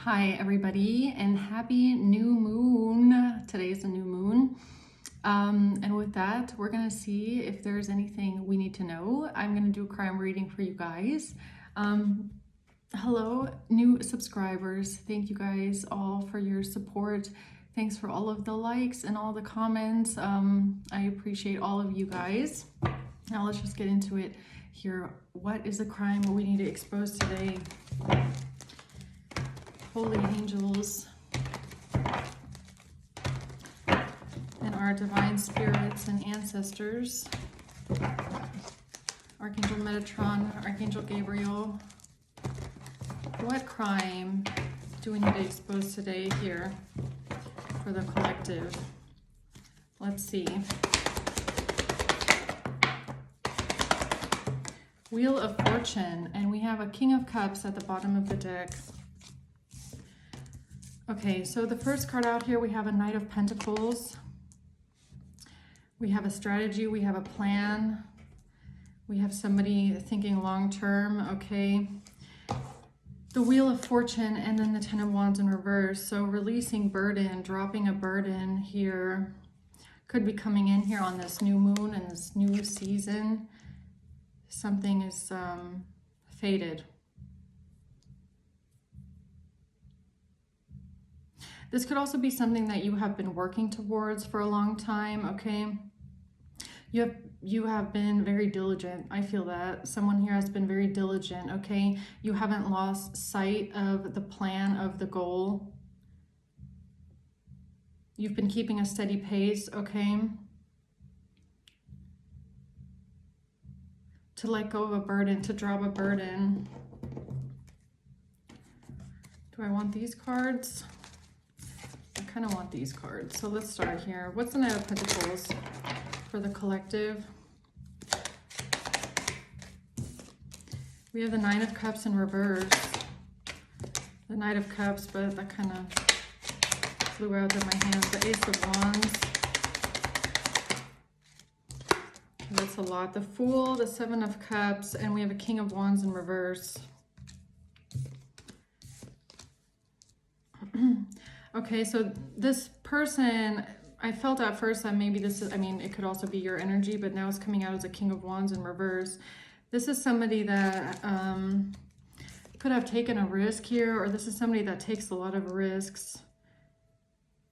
Hi everybody, and happy new moon. Today is a new moon. And with that, we're gonna see if there's anything we need to know. I'm gonna do a crime reading for you guys. Hello, new subscribers. Thank you guys all for your support. Thanks for all of the likes and all the comments. I appreciate all of you guys. Now let's just get into it here. What is the crime we need to expose today? Holy angels and our divine spirits and ancestors, Archangel Metatron, Archangel Gabriel, what crime do we need to expose today here for the collective? Let's see. Wheel of Fortune, and we have a King of Cups at the bottom of the deck. Okay, so the first card out here, we have a Knight of Pentacles. We have a strategy, we have a plan. We have somebody thinking long-term, okay. The Wheel of Fortune and then the Ten of Wands in reverse. So releasing burden, dropping a burden here. Could be coming in here on this new moon and this new season. Something is fated. This could also be something that you have been working towards for a long time, okay? You have been very diligent. I feel that. Someone here has been very diligent, okay? You haven't lost sight of the plan, of the goal. You've been keeping a steady pace, okay? To let go of a burden, to drop a burden. Do I want these cards? I kind of want these cards. So let's start here. What's the Knight of Pentacles for the collective? We have the Nine of Cups in reverse. The Knight of Cups, but that kind of flew out of my hands. The Ace of Wands. That's a lot. The Fool, the Seven of Cups, and we have a King of Wands in reverse. Okay, so this person, I felt at first that maybe this is, I mean, it could also be your energy, but now it's coming out as a King of Wands in reverse. This is somebody that could have taken a risk here, or this is somebody that takes a lot of risks.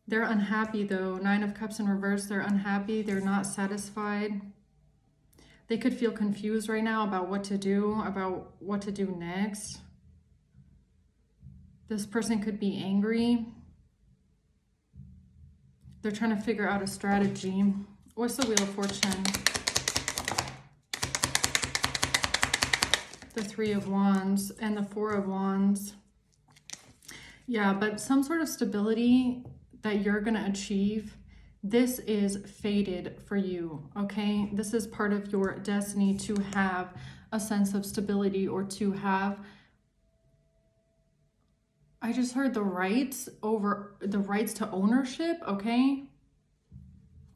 They're unhappy though. Nine of Cups in reverse, they're unhappy. They're not satisfied. They could feel confused right now about what to do next. This person could be angry. They're trying to figure out a strategy. What's the Wheel of Fortune? The Three of Wands and the Four of Wands. Yeah, but some sort of stability that you're going to achieve. This is fated for you, okay? This is part of your destiny to have a sense of stability, or to have, I just heard the rights to ownership, okay?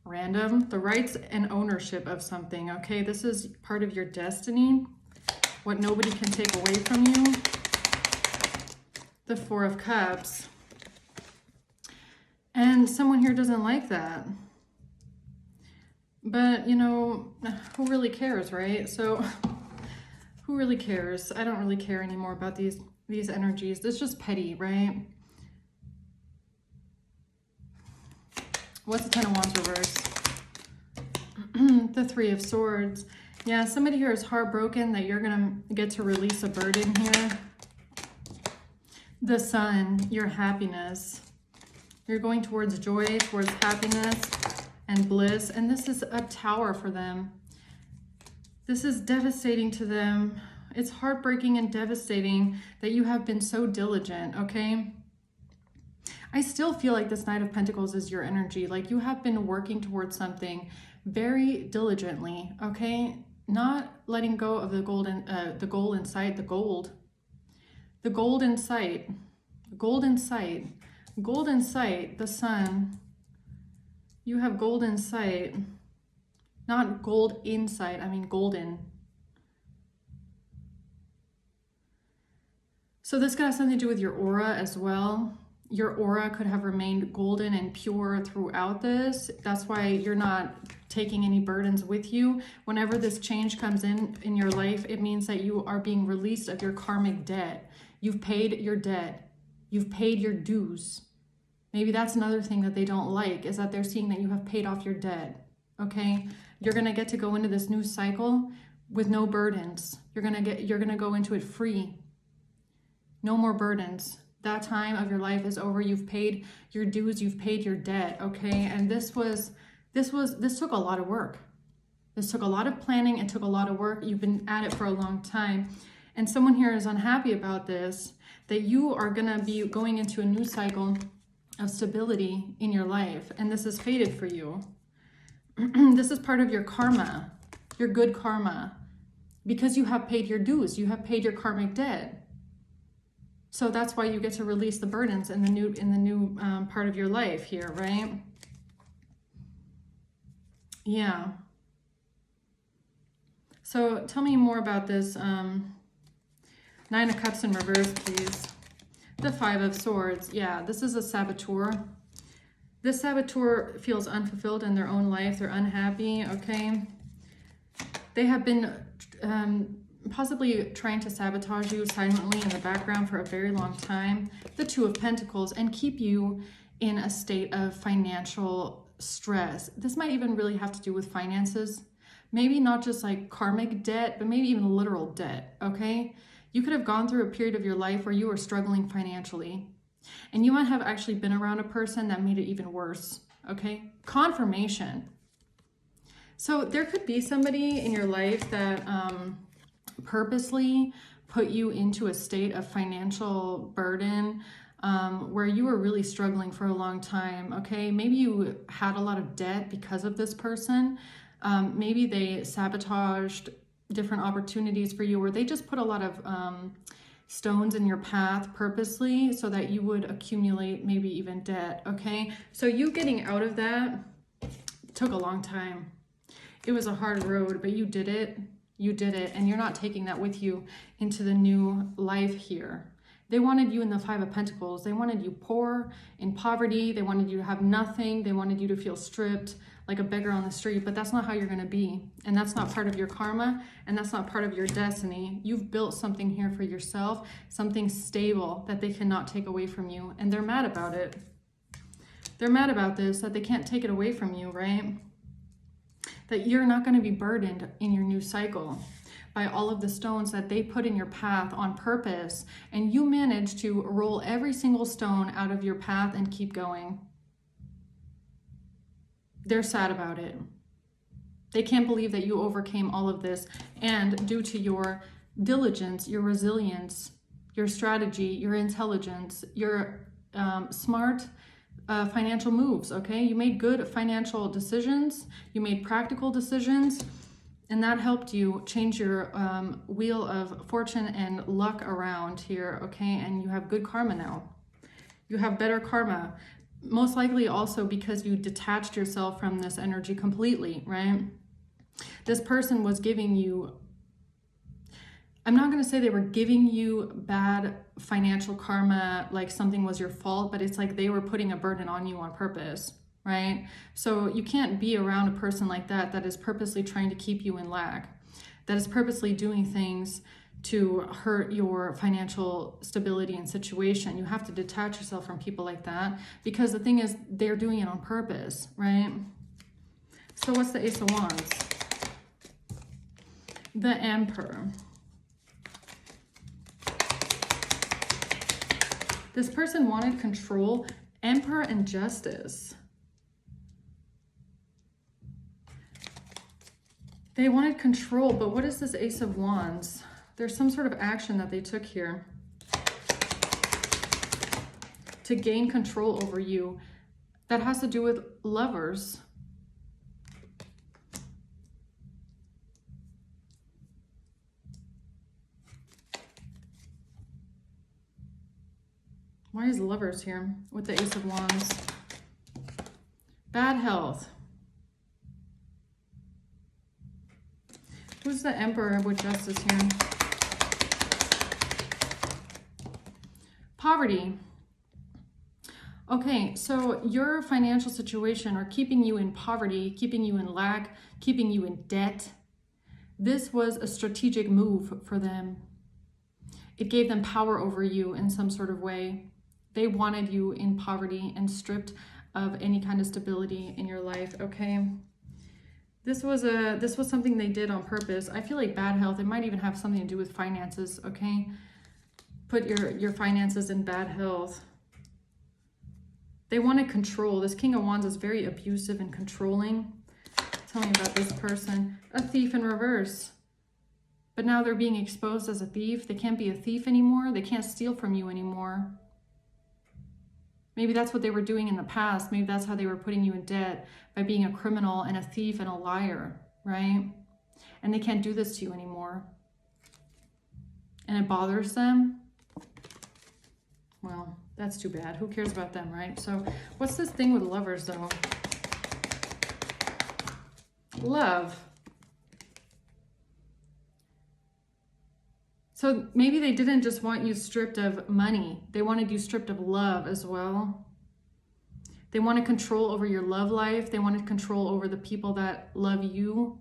Random. The rights and ownership of something, okay? This is part of your destiny, what nobody can take away from you. The Four of Cups. And someone here doesn't like that. But, you know, who really cares, right? So, who really cares? I don't really care anymore about these energies. It's just petty, right? What's the Ten of Wands reverse? The Three of Swords. Yeah, somebody here is heartbroken that you're going to get to release a burden here. The Sun, your happiness. You're going towards joy, towards happiness and bliss. And this is a Tower for them. This is devastating to them. It's heartbreaking and devastating that you have been so diligent, okay? I still feel like this Knight of Pentacles is your energy. Like you have been working towards something very diligently, okay? Not letting go of the goal in sight, the gold in sight, the Sun. You have gold in sight, not gold inside, I mean golden. So this could have something to do with your aura as well. Your aura could have remained golden and pure throughout this. That's why you're not taking any burdens with you. Whenever this change comes in your life, it means that you are being released of your karmic debt. You've paid your debt. You've paid your dues. Maybe that's another thing that they don't like, is that they're seeing that you have paid off your debt. Okay? You're going to get to go into this new cycle with no burdens. You're going to go into it free. No more burdens. That time of your life is over. You've paid your dues, you've paid your debt, okay? And this took a lot of work. This took a lot of planning, it took a lot of work. You've been at it for a long time. And someone here is unhappy about this, that you are gonna be going into a new cycle of stability in your life. And this is fated for you. This is part of your karma, your good karma, because you have paid your dues, you have paid your karmic debt. So that's why you get to release the burdens in the new part of your life here, right? Yeah. So tell me more about this. 9 of Cups in reverse, please. The 5 of Swords. Yeah, this is a saboteur. This saboteur feels unfulfilled in their own life. They're unhappy, okay? They have been possibly trying to sabotage you silently in the background for a very long time. The 2 of Pentacles, and keep you in a state of financial stress. This might even really have to do with finances. Maybe not just like karmic debt, but maybe even literal debt, okay? You could have gone through a period of your life where you were struggling financially, and you might have actually been around a person that made it even worse, okay? Confirmation. So there could be somebody in your life that purposely put you into a state of financial burden where you were really struggling for a long time, okay? Maybe you had a lot of debt because of this person. Maybe they sabotaged different opportunities for you, or they just put a lot of stones in your path purposely so that you would accumulate maybe even debt, okay? So you getting out of that took a long time. It was a hard road, but you did it. You did it, and you're not taking that with you into the new life here. They wanted you in the 5 of Pentacles. They wanted you poor, in poverty. They wanted you to have nothing. They wanted you to feel stripped, like a beggar on the street, but that's not how you're going to be. And that's not part of your karma, and that's not part of your destiny. You've built something here for yourself, something stable that they cannot take away from you, and they're mad about it. They're mad about this, that they can't take it away from you, right? That you're not going to be burdened in your new cycle by all of the stones that they put in your path on purpose, and you manage to roll every single stone out of your path and keep going. They're sad about it. They can't believe that you overcame all of this, and due to your diligence, your resilience, your strategy, your intelligence, your smart financial moves, okay? You made good financial decisions, you made practical decisions, and that helped you change your wheel of fortune and luck around here, okay? And you have good karma now. You have better karma. Most likely also because you detached yourself from this energy completely, right? This person was giving you, I'm not going to say they were giving you bad financial karma, like something was your fault, but it's like they were putting a burden on you on purpose, right? So you can't be around a person like that that is purposely trying to keep you in lack, that is purposely doing things to hurt your financial stability and situation. You have to detach yourself from people like that, because the thing is, they're doing it on purpose, right? So what's the Ace of Wands? The Emperor. This person wanted control. Emperor and Justice. They wanted control, but what is this Ace of Wands? There's some sort of action that they took here to gain control over you that has to do with lovers. Why is lovers here with the Ace of Wands? Bad health. Who's the Emperor with Justice here? Poverty. Okay, so your financial situation are keeping you in poverty, keeping you in lack, keeping you in debt. This was a strategic move for them. It gave them power over you in some sort of way. They wanted you in poverty and stripped of any kind of stability in your life, okay? This was something they did on purpose. I feel like bad health, it might even have something to do with finances, okay? Put your finances in bad health. They wanted control. This King of Wands is very abusive and controlling. Tell me about this person. A thief in reverse. But now they're being exposed as a thief. They can't be a thief anymore. They can't steal from you anymore. Maybe that's what they were doing in the past. Maybe that's how they were putting you in debt, by being a criminal and a thief and a liar, right? And they can't do this to you anymore. And it bothers them. Well, that's too bad. Who cares about them, right? So what's this thing with lovers, though? Love. So maybe they didn't just want you stripped of money. They wanted you stripped of love as well. They wanted control over your love life. They wanted control over the people that love you.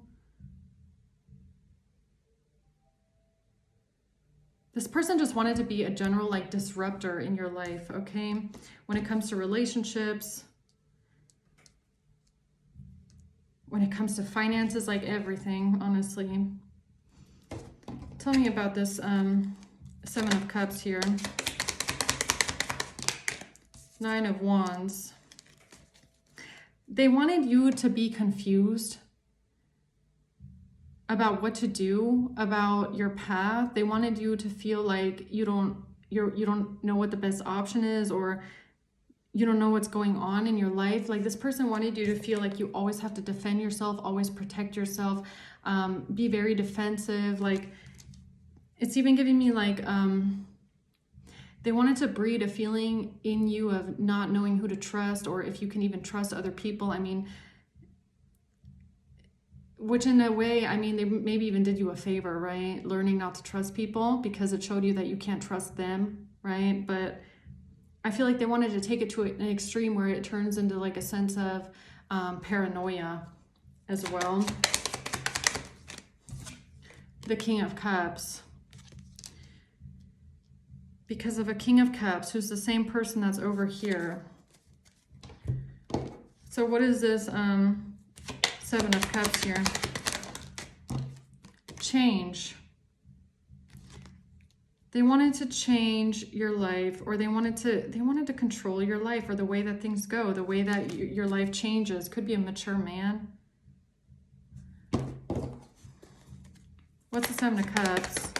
This person just wanted to be a general like disruptor in your life, okay? When it comes to relationships, when it comes to finances, like everything, honestly. Tell me about this Seven of Cups here. Nine of Wands. They wanted you to be confused about what to do, about your path. They wanted you to feel like you don't know what the best option is, or you don't know what's going on in your life. Like this person wanted you to feel like you always have to defend yourself, always protect yourself, be very defensive. Like it's even giving me like they wanted to breed a feeling in you of not knowing who to trust, or if you can even trust other people. I mean, which in a way, I mean, they maybe even did you a favor, right? Learning not to trust people, because it showed you that you can't trust them, right? But I feel like they wanted to take it to an extreme where it turns into like a sense of paranoia as well. The King of Cups. Because of a King of Cups, who's the same person that's over here. So what is this Seven of Cups here? Change. They wanted to change your life, or they wanted to control your life, or the way that things go, the way that your life changes. Could be a mature man. What's the Seven of Cups?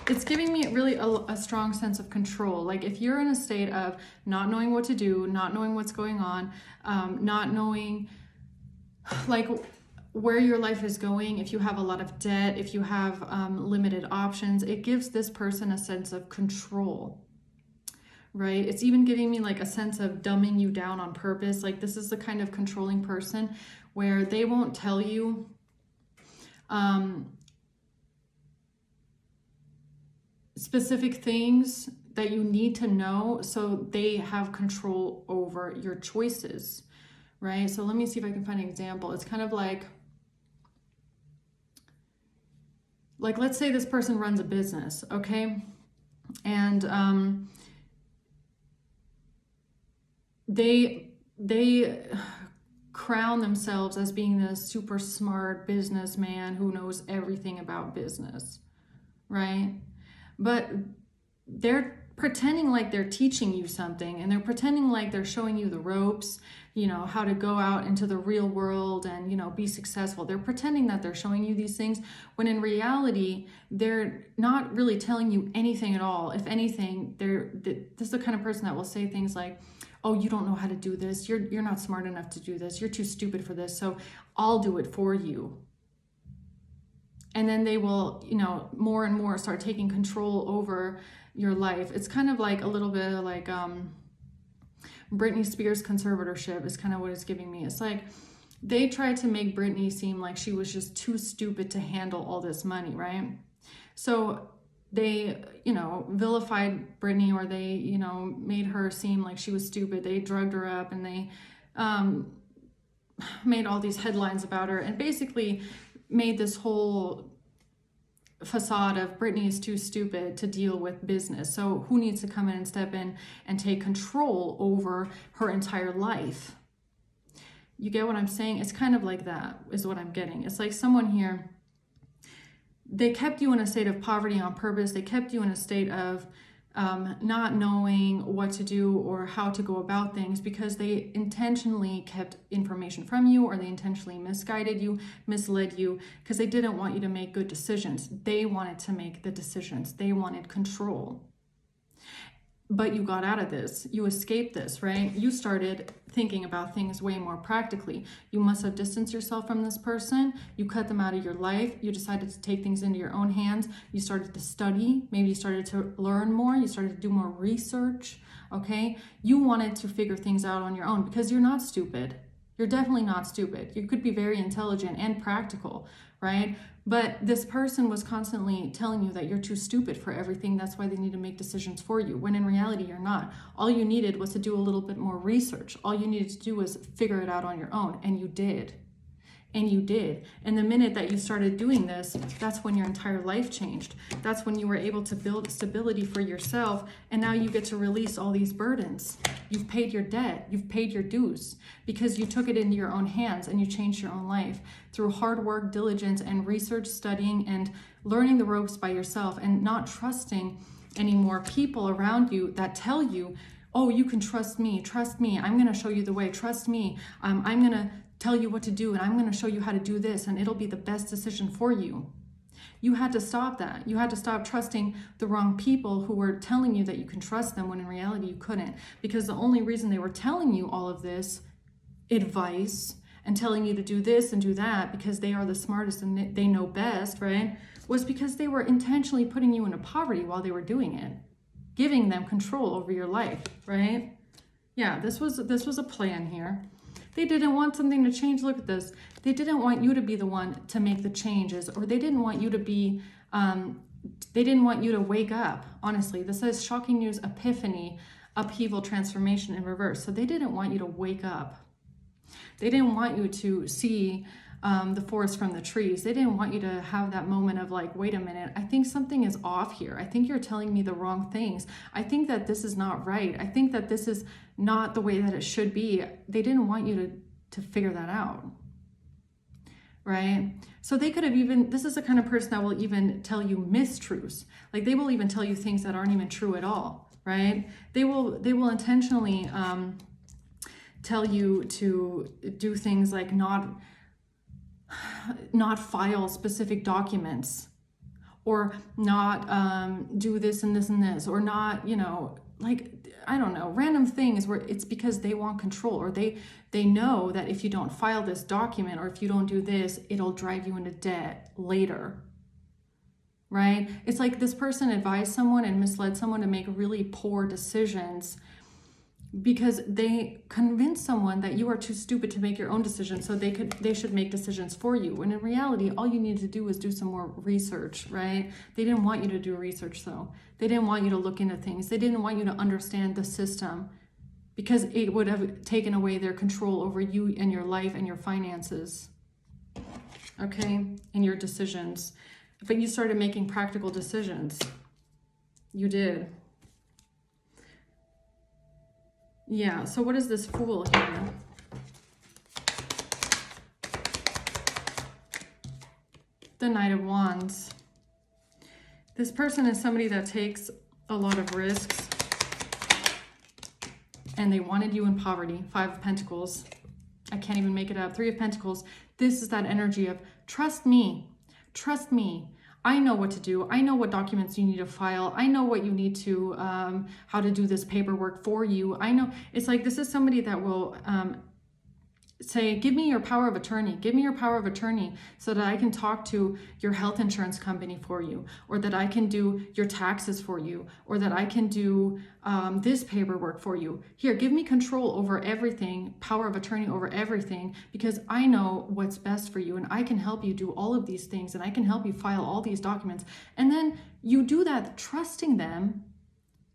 It's giving me really a strong sense of control. Like if you're in a state of not knowing what to do, not knowing what's going on, not knowing like where your life is going, if you have a lot of debt, if you have limited options, it gives this person a sense of control, right? It's even giving me like a sense of dumbing you down on purpose. Like this is the kind of controlling person where they won't tell you specific things that you need to know, so they have control over your choices, right? So let me see if I can find an example. It's kind of like let's say this person runs a business, okay? And they crown themselves as being this super smart businessman who knows everything about business, right? But they're pretending like they're teaching you something, and they're pretending like they're showing you the ropes, you know, how to go out into the real world and, you know, be successful. They're pretending that they're showing you these things, when in reality, they're not really telling you anything at all. If anything, this is the kind of person that will say things like, oh, you don't know how to do this. You're not smart enough to do this. You're too stupid for this. So I'll do it for you. And then they will, you know, more and more start taking control over your life. It's kind of like a little bit of like Britney Spears conservatorship is kind of what it's giving me. It's like they tried to make Britney seem like she was just too stupid to handle all this money, right? So they, you know, vilified Brittany, or they, you know, made her seem like she was stupid. They drugged her up, and they made all these headlines about her, and basically made this whole facade of Brittany is too stupid to deal with business. So who needs to come in and step in and take control over her entire life? You get what I'm saying? It's kind of like that is what I'm getting. It's like someone here, they kept you in a state of poverty on purpose. They kept you in a state of not knowing what to do or how to go about things, because they intentionally kept information from you, or they intentionally misguided you, misled you, because they didn't want you to make good decisions. They wanted to make the decisions. They wanted control. But you got out of this. You escaped this, right? You started thinking about things way more practically. You must have distanced yourself from this person. You cut them out of your life. You decided to take things into your own hands. You started to study. Maybe you started to learn more. You started to do more research, okay? You wanted to figure things out on your own, because you're not stupid. You're definitely not stupid. You could be very intelligent and practical, right? But this person was constantly telling you that you're too stupid for everything. That's why they need to make decisions for you, when in reality, you're not. All you needed was to do a little bit more research. All you needed to do was figure it out on your own, and you did. And you did. And the minute that you started doing this, that's when your entire life changed. That's when you were able to build stability for yourself, and now you get to release all these burdens. You've paid your debt. You've paid your dues, because you took it into your own hands and you changed your own life through hard work, diligence, and research, studying, and learning the ropes by yourself, and not trusting anymore people around you that tell you, oh, you can trust me, I'm going to show you the way, trust me, I'm going to tell you what to do, and I'm going to show you how to do this, and it'll be the best decision for you. You had to stop that. You had to stop trusting the wrong people who were telling you that you can trust them, when in reality you couldn't, because the only reason they were telling you all of this advice and telling you to do this and do that, because they are the smartest and they know best, right, was because they were intentionally putting you into poverty while they were doing it, giving them control over your life, right? Yeah, this was a plan here. They didn't want something to change. Look at this. They didn't want you to be the one to make the changes, or they didn't want you to be, they didn't want you to wake up. Honestly, this says shocking news, epiphany, upheaval, transformation in reverse. So they didn't want you to wake up. They didn't want you to see the forest from the trees. They didn't want you to have that moment of like, wait a minute, I think something is off here. I think you're telling me the wrong things. I think that this is not right. I think that this is not the way that it should be. They didn't want you to figure that out, right? So they could have even, this is the kind of person that will even tell you mistruths. Like they will even tell you things that aren't even true at all, right? They will intentionally tell you to do things like not file specific documents, or not do this and this and this, or not, you know, like, I don't know, random things where it's because they want control, or they know that if you don't file this document, or if you don't do this, it'll drive you into debt later, right? It's like this person advised someone and misled someone to make really poor decisions, because they convinced someone that you are too stupid to make your own decisions, so they should make decisions for you. When in reality, all you need to do is do some more research, right? They didn't want you to do research, though. They didn't want you to look into things. They didn't want you to understand the system, because it would have taken away their control over you and your life and your finances, okay, and your decisions. But you started making practical decisions. You did. Yeah, so what is this Fool here? The Knight of Wands. This person is somebody that takes a lot of risks, and they wanted you in poverty. 5 of Pentacles. I can't even make it up. 3 of Pentacles. This is that energy of trust me. Trust me. I know what to do. I know what documents you need to file. I know what you need to, how to do this paperwork for you. I know. It's like this is somebody that will say, give me your power of attorney, give me your power of attorney so that I can talk to your health insurance company for you, or that I can do your taxes for you, or that I can do this paperwork for you. Here, give me control over everything, power of attorney over everything, because I know what's best for you and I can help you do all of these things and I can help you file all these documents. And then you do that trusting them.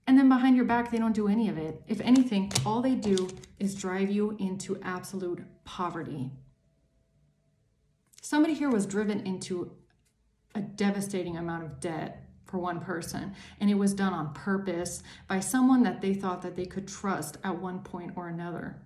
And then behind your back, they don't do any of it. If anything, all they do is drive you into absolute poverty. Somebody here was driven into a devastating amount of debt for one person, and it was done on purpose by someone that they thought that they could trust at one point or another.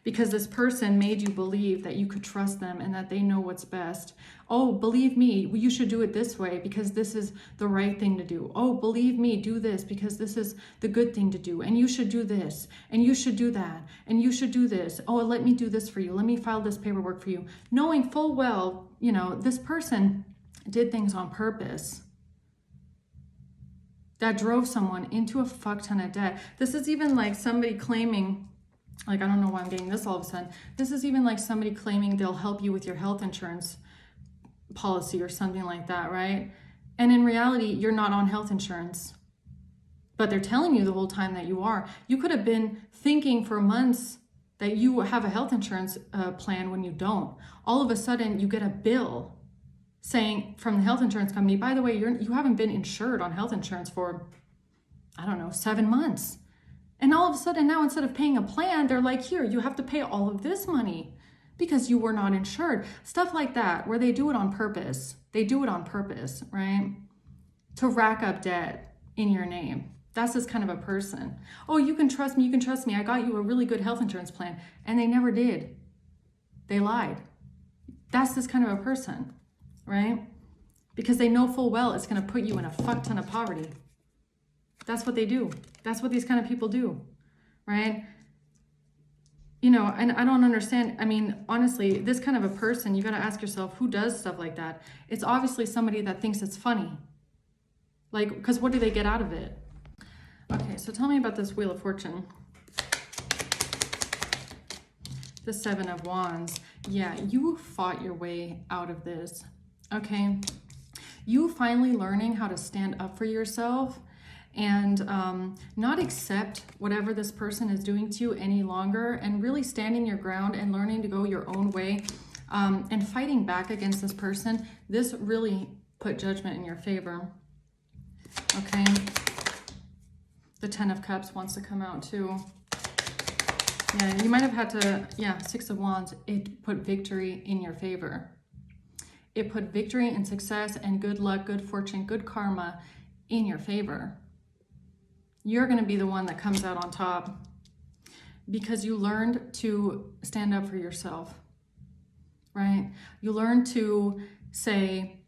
Because this person made you believe that you could trust them and that they know what's best. Oh, believe me, you should do it this way because this is the right thing to do. Oh, believe me, do this because this is the good thing to do. And you should do this, and you should do that, and you should do this. Oh, let me do this for you. Let me file this paperwork for you. Knowing full well, you know, this person did things on purpose that drove someone into a fuck ton of debt. This is even like somebody claiming, like, I don't know why I'm getting this all of a sudden. This is even like somebody claiming they'll help you with your health insurance policy or something like that, right? And in reality, you're not on health insurance. But they're telling you the whole time that you are. You could have been thinking for months that you have a health insurance plan when you don't. All of a sudden, you get a bill saying from the health insurance company, by the way, you haven't been insured on health insurance for, I don't know, 7 months. And all of a sudden now, instead of paying a plan, they're like, here, you have to pay all of this money because you were not insured. Stuff like that, where they do it on purpose. They do it on purpose, right? To rack up debt in your name. That's this kind of a person. Oh, you can trust me, you can trust me. I got you a really good health insurance plan. And they never did. They lied. That's this kind of a person, right? Because they know full well it's going to put you in a fuck ton of poverty. That's what they do. That's what these kind of people do, right? You know, and I don't understand. I mean, honestly, this kind of a person, you got to ask yourself, who does stuff like that? It's obviously somebody that thinks it's funny. Like, because what do they get out of it? Okay, so tell me about this Wheel of Fortune. The Seven of Wands. Yeah, you fought your way out of this, okay? You finally learning how to stand up for yourself and not accept whatever this person is doing to you any longer, and really standing your ground and learning to go your own way and fighting back against this person. This really put judgment in your favor, okay? The Ten of Cups wants to come out too. Yeah, you might have had to, yeah, Six of Wands, it put victory in your favor. It put victory and success and good luck, good fortune, good karma in your favor. You're going to be the one that comes out on top because you learned to stand up for yourself, right? You learned to say,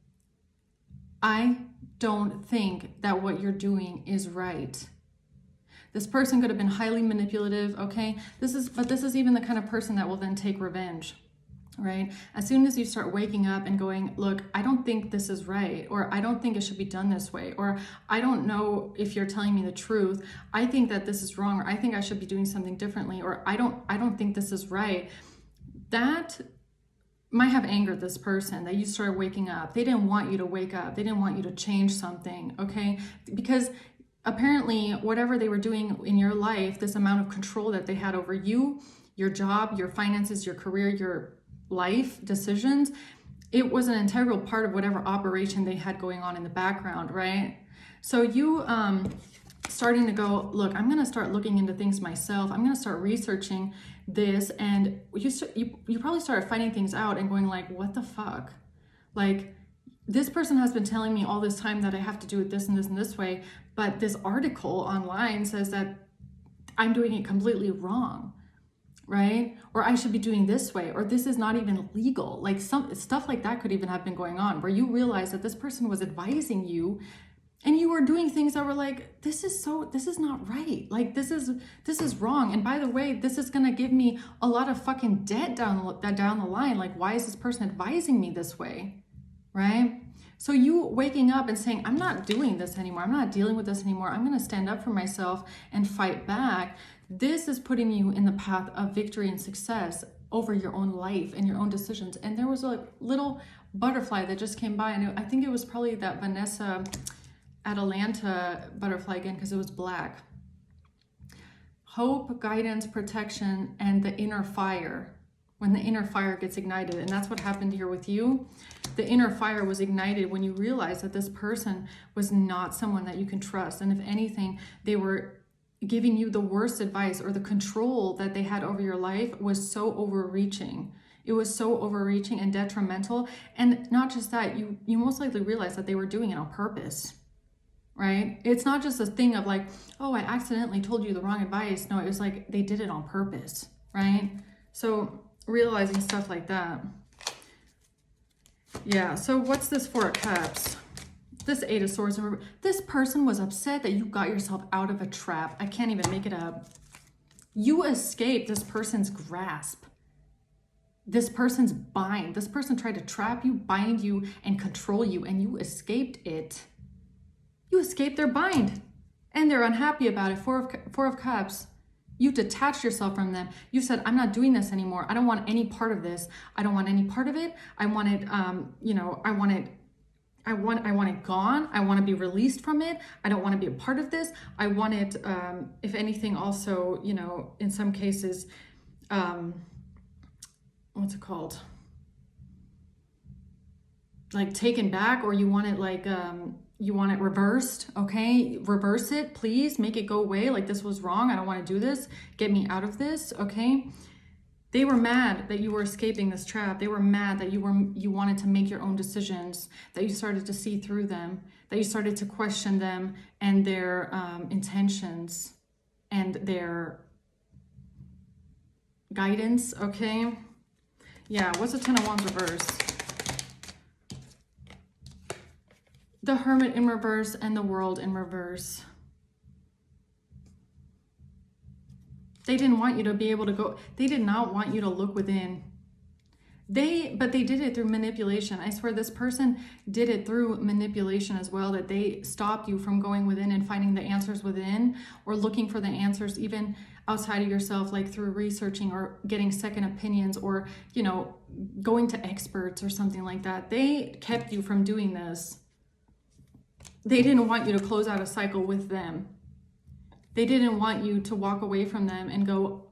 I don't think that what you're doing is right. This person could have been highly manipulative, okay? But this is even the kind of person that will then take revenge, right? As soon as you start waking up and going, look, I don't think this is right, or I don't think it should be done this way, or I don't know if you're telling me the truth, I think that this is wrong, or I think I should be doing something differently, or I don't think this is right. That might have angered this person that you started waking up. They didn't want you to wake up. They didn't want you to change something, okay? Because apparently whatever they were doing in your life, this amount of control that they had over you, your job, your finances, your career, your life decisions, it was an integral part of whatever operation they had going on in the background, right? So you starting to go, look, I'm going to start looking into things myself. I'm going to start researching this. And you probably started finding things out and going like, what the fuck? Like, this person has been telling me all this time that I have to do it this and this and this way, but this article online says that I'm doing it completely wrong, right? Or I should be doing this way, or this is not even legal. Like, some stuff like that could even have been going on, where you realize that this person was advising you and you were doing things that were like, this is not right. Like, this is wrong. And by the way, this is going to give me a lot of fucking debt down the line. Like, why is this person advising me this way? Right? So you waking up and saying, I'm not doing this anymore. I'm not dealing with this anymore. I'm going to stand up for myself and fight back. This is putting you in the path of victory and success over your own life and your own decisions. And there was a little butterfly that just came by, and I think it was probably that Vanessa Atalanta butterfly again, because it was black. Hope, guidance, protection, and the inner fire. When the inner fire gets ignited, and that's what happened here with you. The inner fire was ignited when you realized that this person was not someone that you can trust. And if anything, they were giving you the worst advice, or the control that they had over your life was so overreaching. It was so overreaching and detrimental. And not just that, you most likely realized that they were doing it on purpose, right? It's not just a thing of like, oh, I accidentally told you the wrong advice. No, it was like they did it on purpose, right? So realizing stuff like that. Yeah, so what's this Four of Cups? This Eight of Swords. This person was upset that you got yourself out of a trap. I can't even make it up. You escaped this person's grasp. This person's bind. This person tried to trap you, bind you, and control you, and you escaped it. You escaped their bind, and they're unhappy about it. Four of Cups. You detached yourself from them. You said, I'm not doing this anymore. I don't want any part of this. I don't want any part of it. I want it, I want it gone. I want to be released from it. I don't want to be a part of this. I want it, if anything, also, in some cases, what's it called? Like taken back, or you want it like, you want it reversed, okay? Reverse it, please. Make it go away. Like, this was wrong. I don't want to do this. Get me out of this, okay? They were mad that you were escaping this trap. They were mad that you wanted to make your own decisions, that you started to see through them, that you started to question them and their intentions and their guidance, okay? Yeah, what's the Ten of Wands reverse? The Hermit in reverse and the World in reverse. They didn't want you to be able to go. They did not want you to look within. But they did it through manipulation. I swear this person did it through manipulation as well, that they stopped you from going within and finding the answers within, or looking for the answers even outside of yourself, like through researching or getting second opinions, or, going to experts or something like that. They kept you from doing this. They didn't want you to close out a cycle with them. They didn't want you to walk away from them and go,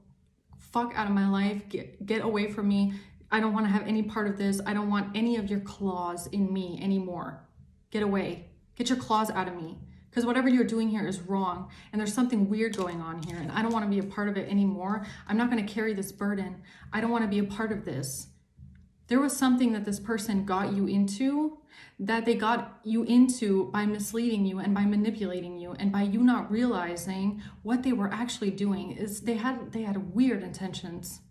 fuck out of my life, get away from me. I don't want to have any part of this. I don't want any of your claws in me anymore. Get away. Get your claws out of me. Because whatever you're doing here is wrong. And there's something weird going on here. And I don't want to be a part of it anymore. I'm not going to carry this burden. I don't want to be a part of this. There was something that this person got you into, that they got you into by misleading you and by manipulating you, and by you not realizing what they were actually doing. Is they had weird intentions.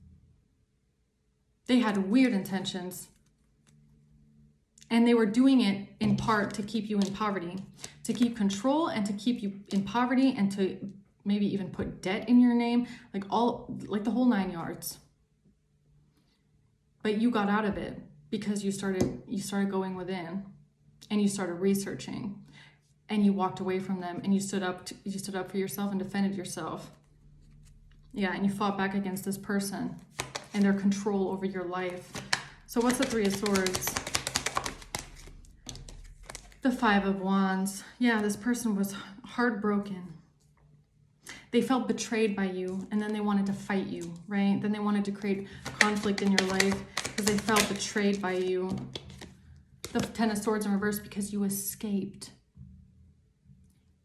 They had weird intentions. And they were doing it in part to keep you in poverty, to keep control and to keep you in poverty, and to maybe even put debt in your name, like the whole 9 yards. But you got out of it because you started going within, and you started researching, and you walked away from them, and you stood up for yourself and defended yourself. Yeah, and you fought back against this person and their control over your life. So what's the Three of Swords? The Five of Wands. Yeah, this person was heartbroken. They felt betrayed by you, and then they wanted to fight you, right? Then they wanted to create conflict in your life because they felt betrayed by you. The Ten of Swords in reverse, because you escaped.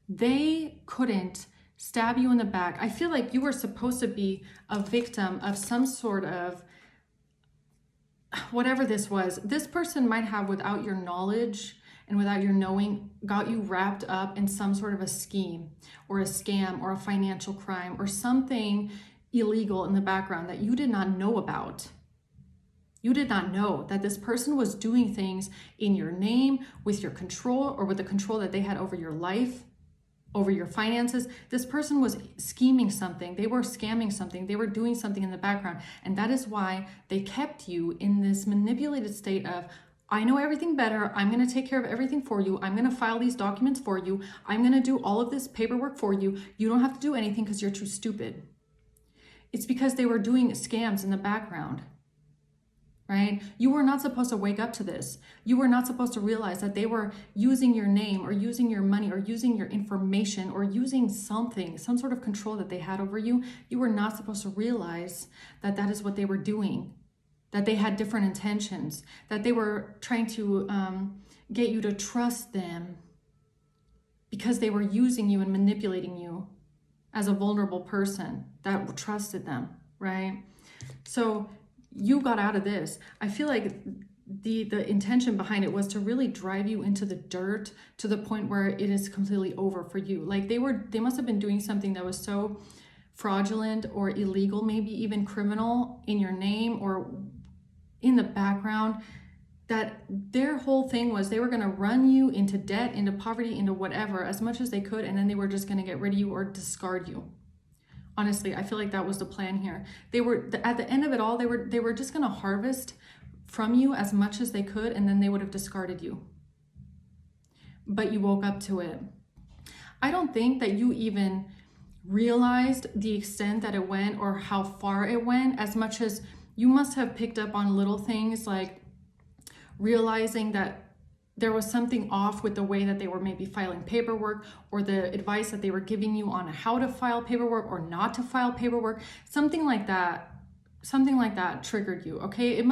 They couldn't stab you in the back. I feel like you were supposed to be a victim of some sort of, whatever this was. This person might have, without your knowledge and without your knowing, got you wrapped up in some sort of a scheme or a scam or a financial crime or something illegal in the background that you did not know about. You did not know that this person was doing things in your name, with your control, or with the control that they had over your life, over your finances. This person was scheming something. They were scamming something. They were doing something in the background. And that is why they kept you in this manipulated state of, I know everything better. I'm going to take care of everything for you. I'm going to file these documents for you. I'm going to do all of this paperwork for you. You don't have to do anything because you're too stupid. It's because they were doing scams in the background, right? You were not supposed to wake up to this. You were not supposed to realize that they were using your name or using your money or using your information or using something, some sort of control that they had over you. You were not supposed to realize that that is what they were doing, that they had different intentions, that they were trying to get you to trust them because they were using you and manipulating you as a vulnerable person that trusted them, right? So you got out of this. I feel like the intention behind it was to really drive you into the dirt to the point where it is completely over for you. Like they must have been doing something that was so fraudulent or illegal, maybe even criminal in your name or in the background, that their whole thing was they were going to run you into debt, into poverty, into whatever as much as they could, and then they were just going to get rid of you or discard you. Honestly, I feel like that was the plan here. They were at the end of it all, they were just going to harvest from you as much as they could, and then they would have discarded you. But you woke up to it. I don't think that you even realized the extent that it went or how far it went, as much as you must have picked up on little things like realizing that there was something off with the way that they were maybe filing paperwork or the advice that they were giving you on how to file paperwork or not to file paperwork. Something like that triggered you, okay?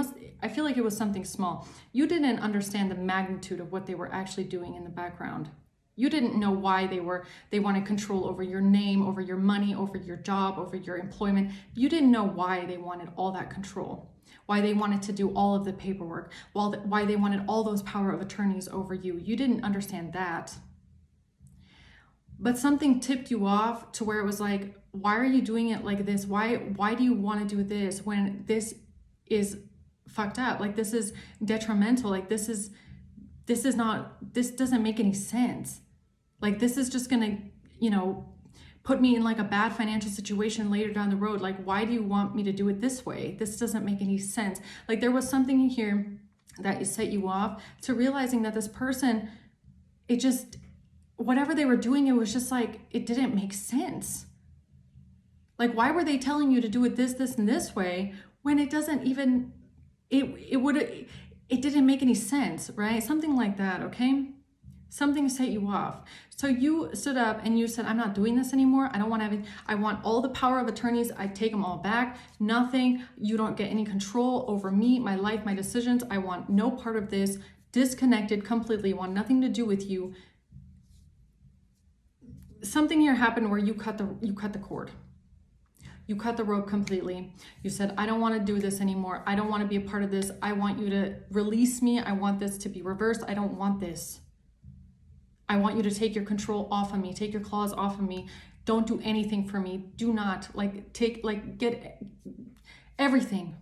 I feel like it was something small. You didn't understand the magnitude of what they were actually doing in the background. You didn't know why they wanted control over your name, over your money, over your job, over your employment. You didn't know why they wanted all that control, why they wanted to do all of the paperwork, why they wanted all those power of attorneys over you. You didn't understand that. But something tipped you off to where it was like, why are you doing it like this? Why do you want to do this when this is fucked up? Like this is detrimental. Like this doesn't make any sense. Like this is just gonna, put me in like a bad financial situation later down the road. Like, why do you want me to do it this way? This doesn't make any sense. Like there was something here that set you off to realizing that this person, whatever they were doing, it was just like, it didn't make sense. Like, why were they telling you to do it this, and this way when it doesn't even, it didn't make any sense, right? Something like that, okay? Something set you off. So you stood up and you said, I'm not doing this anymore. I don't want to have it. I want all the power of attorneys. I take them all back. Nothing. You don't get any control over me, my life, my decisions. I want no part of this. Disconnected completely. Want nothing to do with you. Something here happened where you cut the cord. You cut the rope completely. You said, I don't want to do this anymore. I don't want to be a part of this. I want you to release me. I want this to be reversed. I don't want this. I want you to take your control off of me. Take your claws off of me. Don't do anything for me. Do not get everything.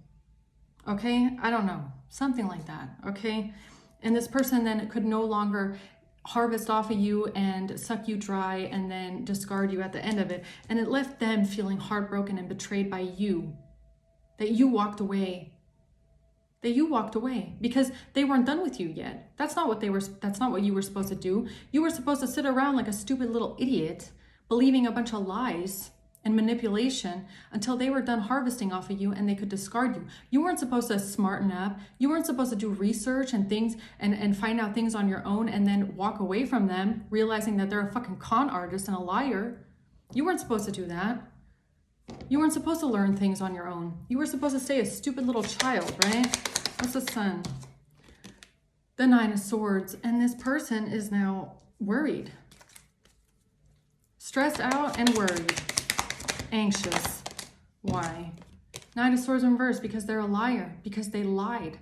Okay? I don't know. Something like that. Okay? And this person then could no longer harvest off of you and suck you dry and then discard you at the end of it. And it left them feeling heartbroken and betrayed by you. That you walked away. Because they weren't done with you yet. That's not what you were supposed to do. You were supposed to sit around like a stupid little idiot, believing a bunch of lies and manipulation until they were done harvesting off of you and they could discard you. You weren't supposed to smarten up. You weren't supposed to do research and things and find out things on your own and then walk away from them, realizing that they're a fucking con artist and a liar. You weren't supposed to do that. You weren't supposed to learn things on your own. You were supposed to stay a stupid little child, right? What's the sun? The Nine of Swords. And this person is now worried. Stressed out and worried. Anxious. Why? Nine of Swords in reverse, because they're a liar. Because they lied.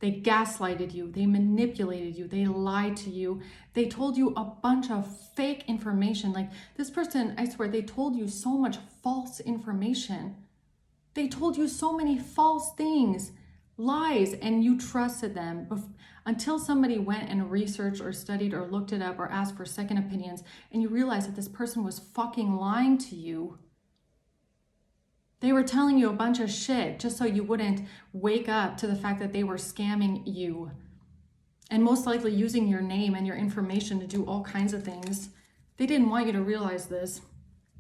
They gaslighted you. They manipulated you. They lied to you. They told you a bunch of fake information. Like this person, I swear, they told you so much false information. They told you so many false things, lies, and you trusted them until somebody went and researched or studied or looked it up or asked for second opinions, and you realized that this person was fucking lying to you. They were telling you a bunch of shit just so you wouldn't wake up to the fact that they were scamming you. and most likely using your name and your information to do all kinds of things. They didn't want you to realize this.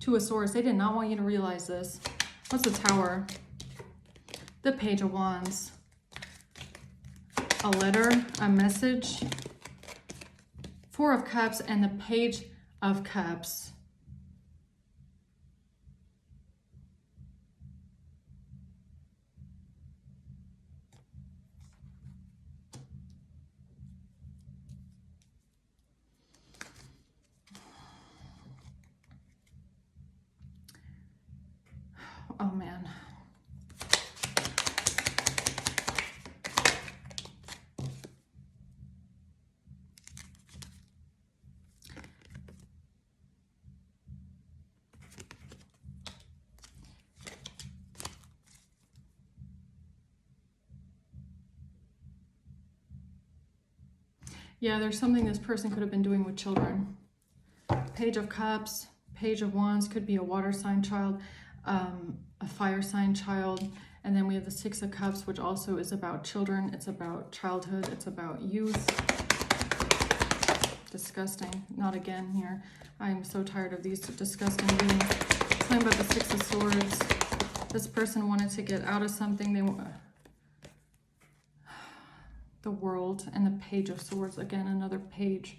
Two of Swords, they did not want you to realize this. What's the Tower? The Page of Wands. A letter, a message. Four of Cups and the Page of Cups. Oh man. Yeah, there's something this person could have been doing with children. Page of Cups, Page of Wands, could be a water sign child, a fire sign child. And then we have the Six of Cups, which also is about children. It's about childhood. It's about youth. Disgusting. Not again here. I'm so tired of these disgusting beings. Something about the Six of Swords. This person wanted to get out of something. They want the World and the Page of Swords. Again, another page.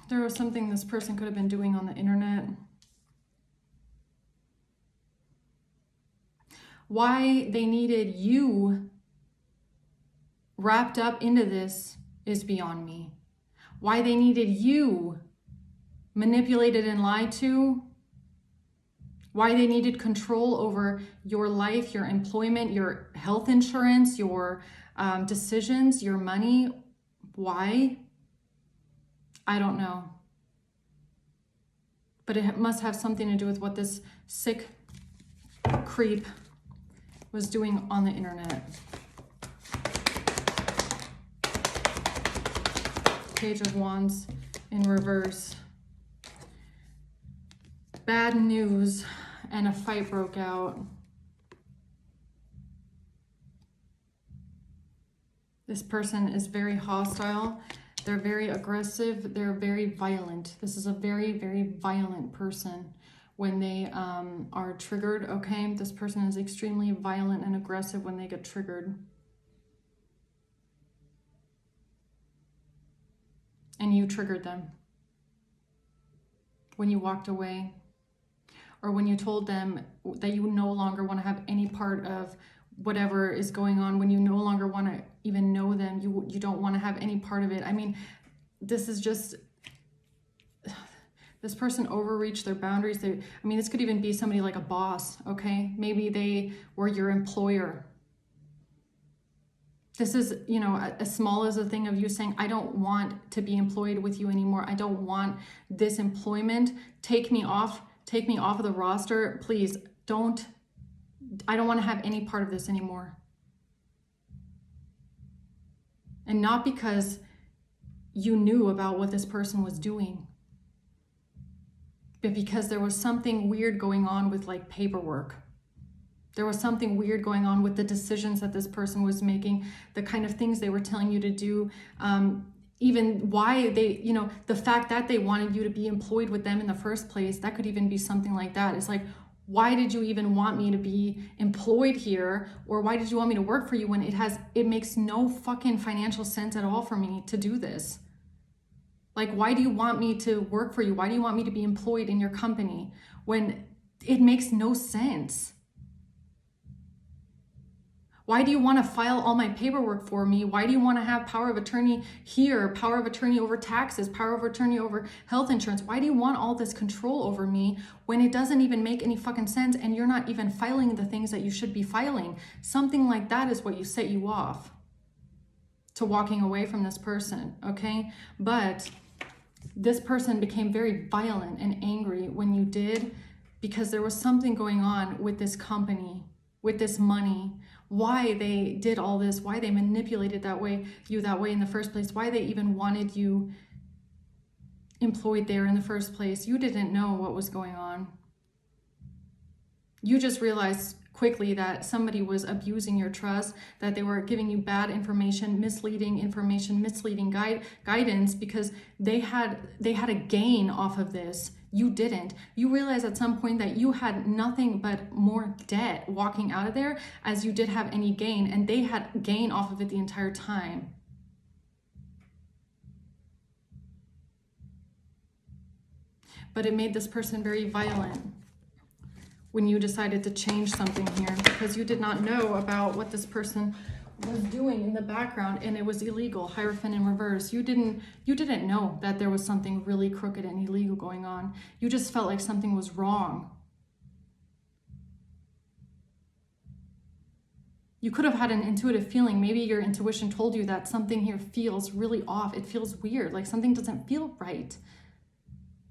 There was something this person could have been doing on the internet. Why they needed you wrapped up into this is beyond me. Why they needed you manipulated and lied to, why they needed control over your life, your employment, your health insurance, your decisions, your money. Why? I don't know. But it must have something to do with what this sick creep was doing on the internet. Page of Wands in reverse. Bad news and a fight broke out. This person is very hostile. They're very aggressive. They're very violent. This is a very, very violent person when they are triggered, okay? This person is extremely violent and aggressive when they get triggered. And you triggered them when you walked away, or when you told them that you no longer want to have any part of whatever is going on, when you no longer want to even know them, you don't want to have any part of it. I mean, this is just, this person overreached their boundaries. This could even be somebody like a boss, okay? Maybe they were your employer. This is, as small as a thing of you saying, I don't want to be employed with you anymore. I don't want this employment. Take me off of the roster. Please don't. I don't want to have any part of this anymore. And not because you knew about what this person was doing, but because there was something weird going on with like paperwork. There was something weird going on with the decisions that this person was making, the kind of things they were telling you to do, even why they, the fact that they wanted you to be employed with them in the first place. That could even be something like that. It's like, why did you even want me to be employed here? Or why did you want me to work for you when it makes no fucking financial sense at all for me to do this? Like, why do you want me to work for you? Why do you want me to be employed in your company when it makes no sense? Why do you want to file all my paperwork for me? Why do you want to have power of attorney here, power of attorney over taxes, power of attorney over health insurance? Why do you want all this control over me when it doesn't even make any fucking sense and you're not even filing the things that you should be filing? Something like that is what set you off to walking away from this person, okay? But this person became very violent and angry when you did, because there was something going on with this company, with this money, why they did all this, why they manipulated you that way in the first place, why they even wanted you employed there in the first place. You didn't know what was going on. You just realized quickly that somebody was abusing your trust, that they were giving you bad information, misleading guidance, because they had a gain off of this. You didn't. You realized at some point that you had nothing but more debt walking out of there as you did have any gain, and they had gain off of it the entire time. But it made this person very violent when you decided to change something here, because you did not know about what this person was doing in the background, and it was illegal. Hierophant in reverse. You didn't know that there was something really crooked and illegal going on. You just felt like something was wrong. You could have had an intuitive feeling. Maybe your intuition told you that something here feels really off. It feels weird, like something doesn't feel right.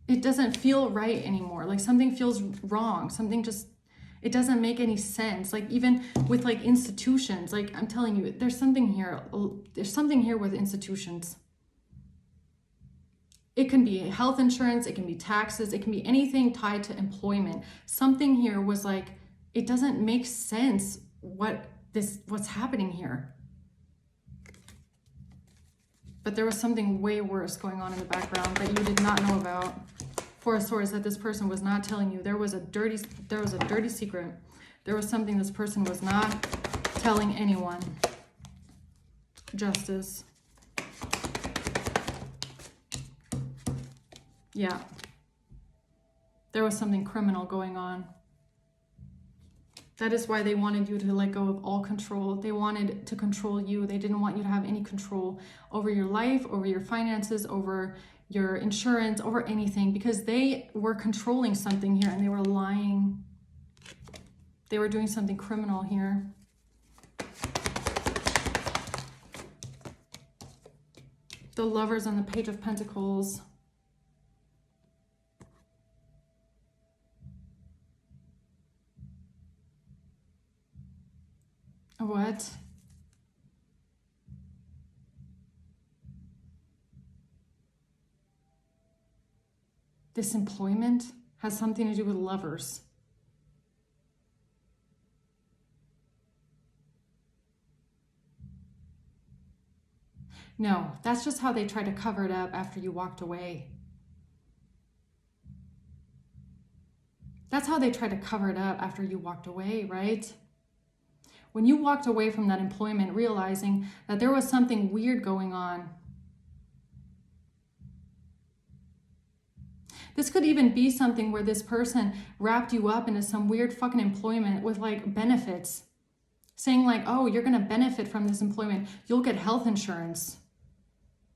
It doesn't feel right anymore. Like something feels wrong. Something just, it doesn't make any sense. Like even with like institutions, like I'm telling you, there's something here with institutions. It can be health insurance, it can be taxes, it can be anything tied to employment. Something here was like, it doesn't make sense what's happening here. But there was something way worse going on in the background that you did not know about. Four of Swords, that this person was not telling you. There was a dirty secret. There was something this person was not telling anyone. Justice. Yeah. There was something criminal going on. That is why they wanted you to let go of all control. They wanted to control you. They didn't want you to have any control over your life, over your finances, over your insurance, over anything, because they were controlling something here and they were lying. They were doing something criminal here. The Lovers on the Page of Pentacles. What? This employment has something to do with lovers. No, that's just how they tried to cover it up after you walked away. That's how they tried to cover it up after you walked away, right? When you walked away from that employment, realizing that there was something weird going on. This could even be something where this person wrapped you up into some weird fucking employment with like benefits. Saying like, oh, you're going to benefit from this employment. You'll get health insurance.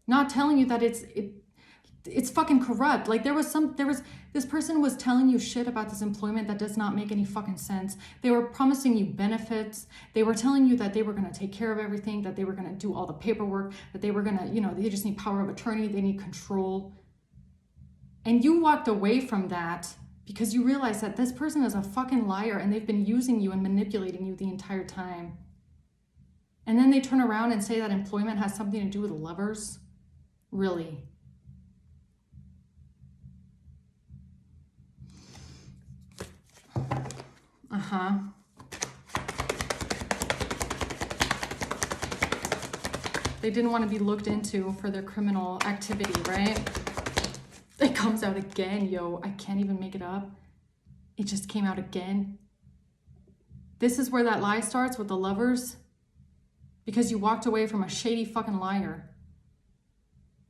Not telling you that it's fucking corrupt. Like this person was telling you shit about this employment that does not make any fucking sense. They were promising you benefits. They were telling you that they were going to take care of everything, that they were going to do all the paperwork, that they were going to, they just need power of attorney. They need control. And you walked away from that because you realized that this person is a fucking liar and they've been using you and manipulating you the entire time. And then they turn around and say that employment has something to do with lovers? Really? They didn't want to be looked into for their criminal activity, right? It comes out again, yo. I can't even make it up. It just came out again. This is where that lie starts with the lovers. Because you walked away from a shady fucking liar.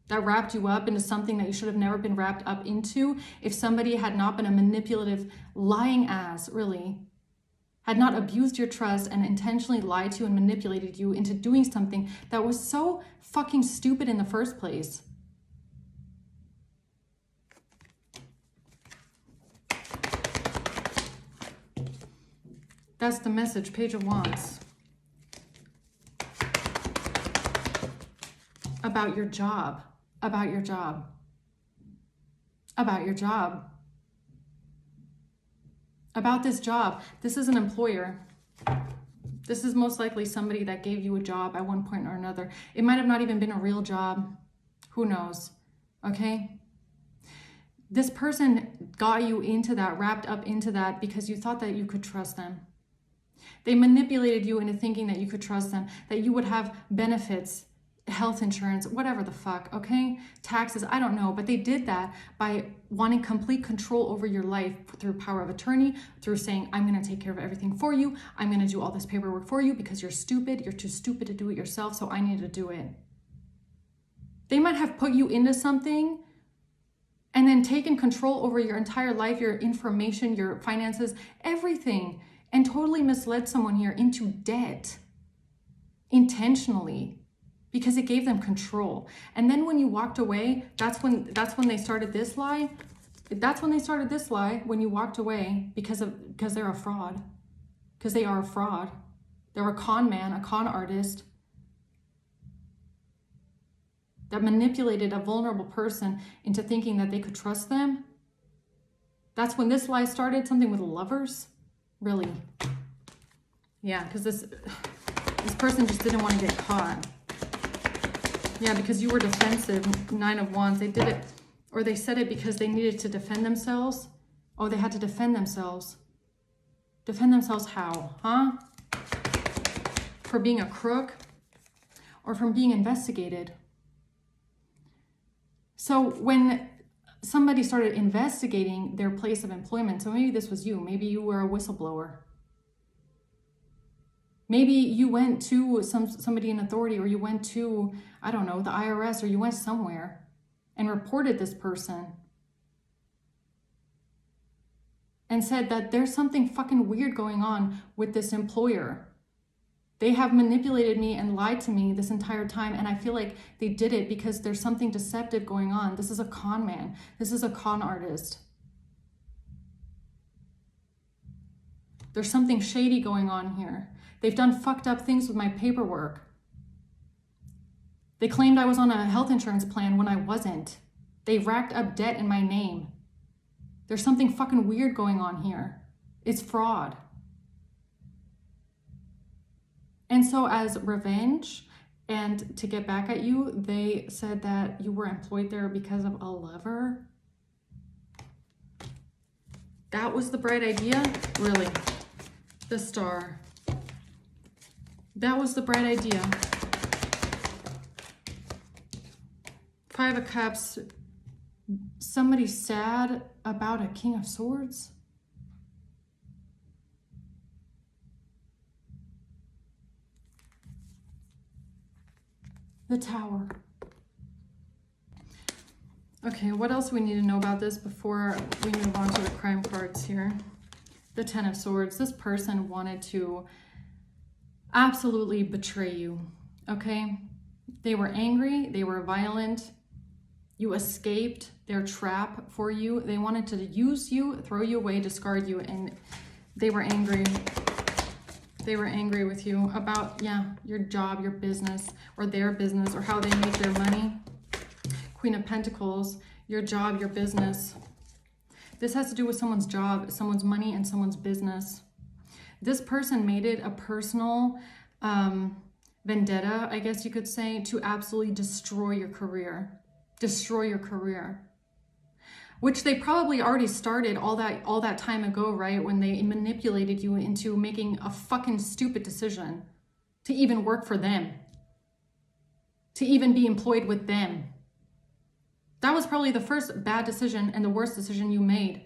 That wrapped you up into something that you should have never been wrapped up into if somebody had not been a manipulative, lying ass, really. Had not abused your trust and intentionally lied to you and manipulated you into doing something that was so fucking stupid in the first place. That's the message, Page of Wands. About your job. About your job. About your job. About this job. This is an employer. This is most likely somebody that gave you a job at one point or another. It might have not even been a real job. Who knows? Okay? This person got you into that, wrapped up into that, because you thought that you could trust them. They manipulated you into thinking that you could trust them, that you would have benefits, health insurance, whatever the fuck, okay? Taxes, I don't know, but they did that by wanting complete control over your life through power of attorney, through saying, I'm going to take care of everything for you. I'm going to do all this paperwork for you because you're stupid. You're too stupid to do it yourself, so I need to do it. They might have put you into something and then taken control over your entire life, your information, your finances, everything, and totally misled someone here into debt intentionally, because it gave them control. And then when you walked away, that's when they started this lie. That's when they started this lie, when you walked away, because they're a fraud. Because they are a fraud. They're a con man, a con artist that manipulated a vulnerable person into thinking that they could trust them. That's when this lie started, something with lovers. Really. Yeah, because this person just didn't want to get caught. Yeah, because you were defensive, 9 of Wands. They did it, or they said it because they needed to defend themselves. Oh, they had to defend themselves. Defend themselves how? Huh? For being a crook or from being investigated. So when somebody started investigating their place of employment, so maybe this was you, maybe you were a whistleblower. Maybe you went to somebody in authority, or you went to, I don't know, the IRS, or you went somewhere and reported this person and said that there's something fucking weird going on with this employer. They have manipulated me and lied to me this entire time, and I feel like they did it because there's something deceptive going on. This is a con man. This is a con artist. There's something shady going on here. They've done fucked up things with my paperwork. They claimed I was on a health insurance plan when I wasn't. They racked up debt in my name. There's something fucking weird going on here. It's fraud. And so as revenge and to get back at you, they said that you were employed there because of a lover. That was the bright idea? Really? The Star. That was the bright idea. 5 of Cups. Somebody sad about a King of Swords? The Tower. Okay, what else we need to know about this before we move on to the crime cards here? The 10 of Swords. This person wanted to absolutely betray you, okay? They were angry, they were violent, you escaped their trap for you. They wanted to use you, throw you away, discard you, and they were angry. They were angry with you about, yeah, your job, your business, or their business, or how they make their money. Queen of Pentacles, your job, your business. This has to do with someone's job, someone's money, and someone's business. This person made it a personal vendetta, I guess you could say, to absolutely destroy your career. Destroy your career. Which they probably already started all that time ago, right? When they manipulated you into making a fucking stupid decision to even work for them. To even be employed with them. That was probably the first bad decision and the worst decision you made.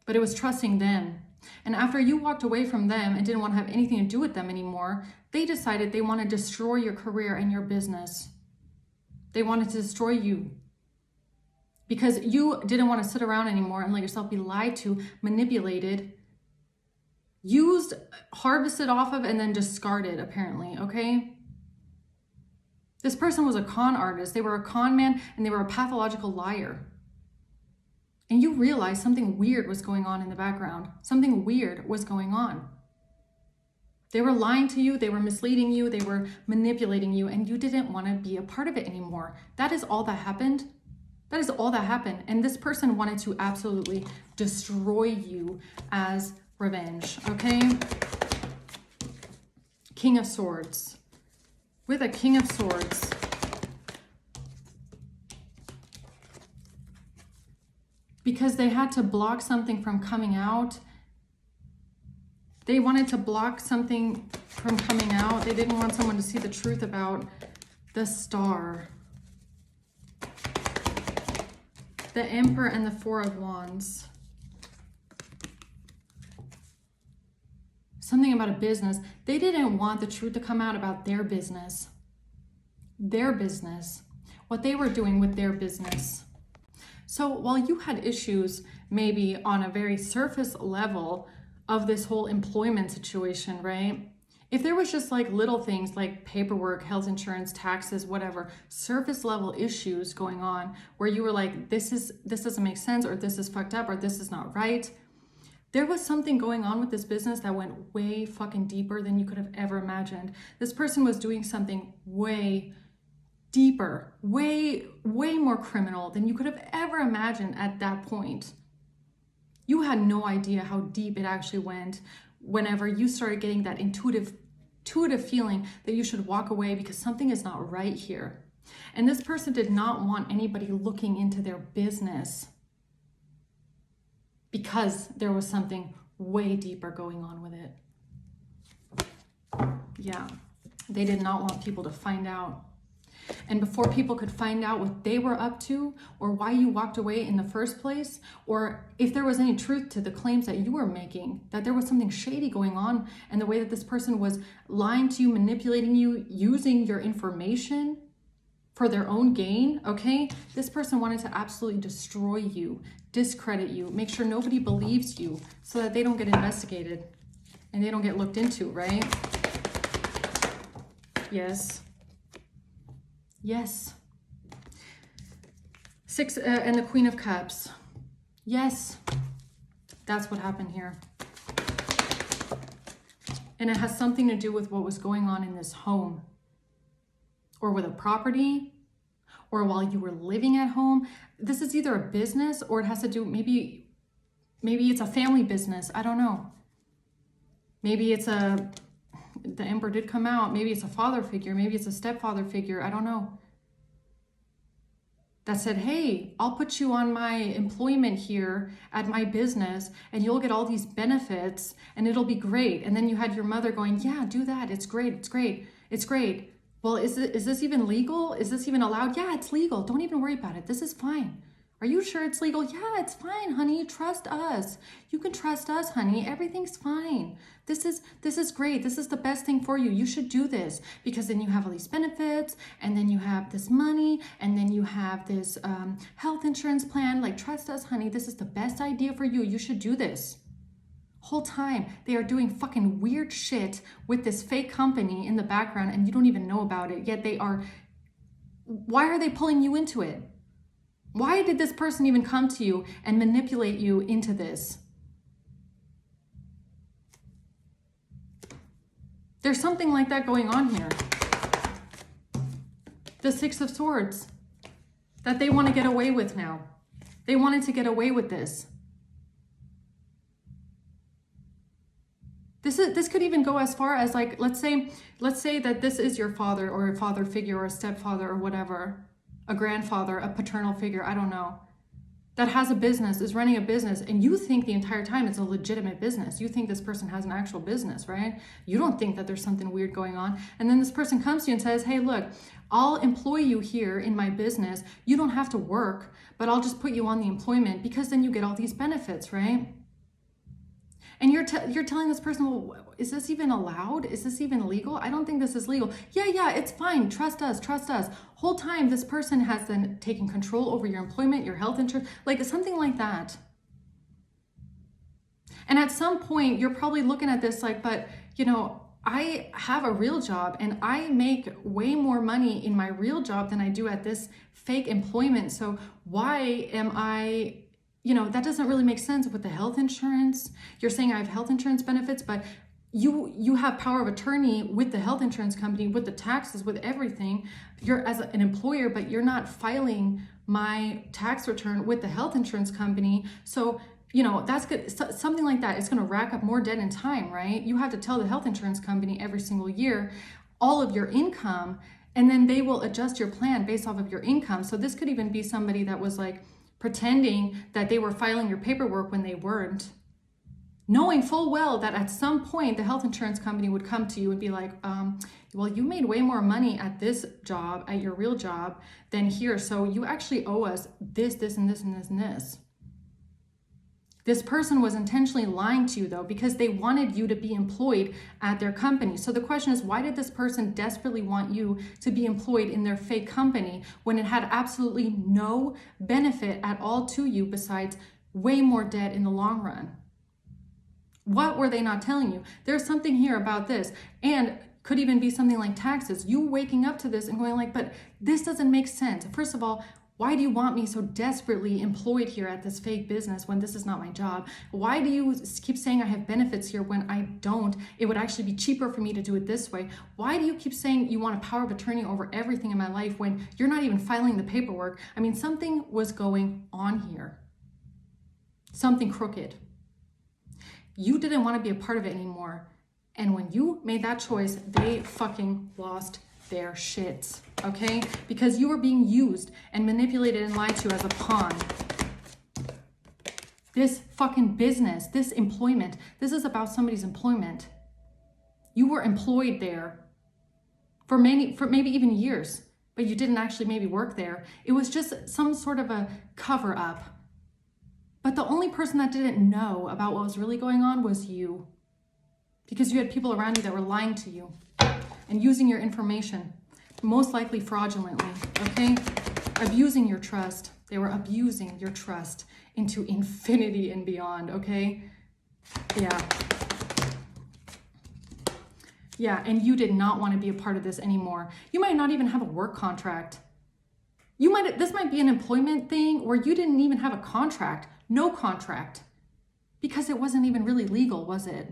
But it was trusting them. And after you walked away from them and didn't want to have anything to do with them anymore, they decided they want to destroy your career and your business. They wanted to destroy you. Because you didn't want to sit around anymore and let yourself be lied to, manipulated, used, harvested off of, and then discarded, apparently, okay? This person was a con artist. They were a con man, and they were a pathological liar. And you realized something weird was going on in the background. Something weird was going on. They were lying to you, they were misleading you, they were manipulating you, and you didn't want to be a part of it anymore. That is all that happened. That is all that happened. And this person wanted to absolutely destroy you as revenge, okay? King of Swords. With a King of Swords. because they had to block something from coming out. They wanted to block something from coming out. They didn't want someone to see the truth about the Star, the Emperor, and the Four of Wands. Something about a business. They didn't want the truth to come out about their business. Their business. What they were doing with their business. So while you had issues maybe on a very surface level of this whole employment situation, right? If there was just like little things like paperwork, health insurance, taxes, whatever, surface level issues going on where you were like, this doesn't make sense, or this is fucked up, or this is not right. There was something going on with this business that went way fucking deeper than you could have ever imagined. This person was doing something way deeper, way more criminal than you could have ever imagined at that point. You had no idea how deep it actually went whenever you started getting that intuitive feeling that you should walk away because something is not right here. And this person did not want anybody looking into their business because there was something way deeper going on with it. Yeah, they did not want people to find out. And before people could find out what they were up to, or why you walked away in the first place, or if there was any truth to the claims that you were making, that there was something shady going on, and the way that this person was lying to you, manipulating you, using your information for their own gain, okay? This person wanted to absolutely destroy you, discredit you, make sure nobody believes you so that they don't get investigated and they don't get looked into, right? Yes. Yes. Six and the Queen of Cups. Yes. That's what happened here. And it has something to do with what was going on in this home, or with a property, or while you were living at home. This is either a business, or it has to do, maybe it's a family business. I don't know. Maybe it's the Emperor did come out. Maybe it's a father figure. Maybe it's a stepfather figure. I don't know. That said, hey, I'll put you on my employment here at my business and you'll get all these benefits and it'll be great. And then you had your mother going, yeah, do that. It's great. It's great. It's great. Well, is this even legal? Is this even allowed? Yeah, it's legal. Don't even worry about it. This is fine. Are you sure it's legal? Yeah, it's fine, honey. Trust us. You can trust us, honey. Everything's fine. This is great. This is the best thing for you. You should do this because then you have all these benefits, and then you have this money, and then you have this health insurance plan. Like, trust us, honey. This is the best idea for you. You should do this. Whole time they are doing fucking weird shit with this fake company in the background, and you don't even know about it. Yet they are. Why are they pulling you into it? Why did this person even come to you and manipulate you into this? There's something like that going on here. The Six of Swords that they want to get away with now. They wanted to get away with this. This could even go as far as, like, let's say that this is your father or a father figure or a stepfather or whatever. A grandfather, a paternal figure, I don't know, that has a business, is running a business, and you think the entire time it's a legitimate business. You think this person has an actual business, right? You don't think that there's something weird going on. And then this person comes to you and says, hey, look, I'll employ you here in my business. You don't have to work, but I'll just put you on the employment because then you get all these benefits, right? And you're telling this person, well, is this even allowed? Is this even legal? I don't think this is legal. Yeah, it's fine. Trust us. Whole time, this person has then taken control over your employment, your health insurance, like something like that. And at some point, you're probably looking at this like, but, you know, I have a real job and I make way more money in my real job than I do at this fake employment. So why am I... You know, that doesn't really make sense with the health insurance. You're saying I have health insurance benefits, but you have power of attorney with the health insurance company, with the taxes, with everything. You're as an employer, but you're not filing my tax return with the health insurance company. So, you know, that's good. Something like that. It's going to rack up more debt in time, right? You have to tell the health insurance company every single year all of your income, and then they will adjust your plan based off of your income. So this could even be somebody that was like pretending that they were filing your paperwork when they weren't, knowing full well that at some point the health insurance company would come to you and be like, well, you made way more money at this job, at your real job, than here. So you actually owe us this, this, and this, and this, and this. This person was intentionally lying to you, though, because they wanted you to be employed at their company. So the question is, why did this person desperately want you to be employed in their fake company when it had absolutely no benefit at all to you besides way more debt in the long run? What were they not telling you? There's something here about this, and could even be something like taxes. You waking up to this and going like, but this doesn't make sense. First of all, why do you want me so desperately employed here at this fake business when this is not my job? Why do you keep saying I have benefits here when I don't? It would actually be cheaper for me to do it this way. Why do you keep saying you want a power of attorney over everything in my life when you're not even filing the paperwork? I mean, something was going on here. Something crooked. You didn't want to be a part of it anymore. And when you made that choice, they fucking lost their shits, okay? Because you were being used and manipulated and lied to as a pawn. This fucking business, this employment, this is about somebody's employment. You were employed there for maybe even years, but you didn't actually maybe work there. It was just some sort of a cover up. But the only person that didn't know about what was really going on was you. Because you had people around you that were lying to you and using your information, most likely fraudulently, okay? Abusing your trust. They were abusing your trust into infinity and beyond, okay? Yeah, and you did not want to be a part of this anymore. You might not even have a work contract. This might be an employment thing where you didn't even have a contract, no contract, because it wasn't even really legal, was it?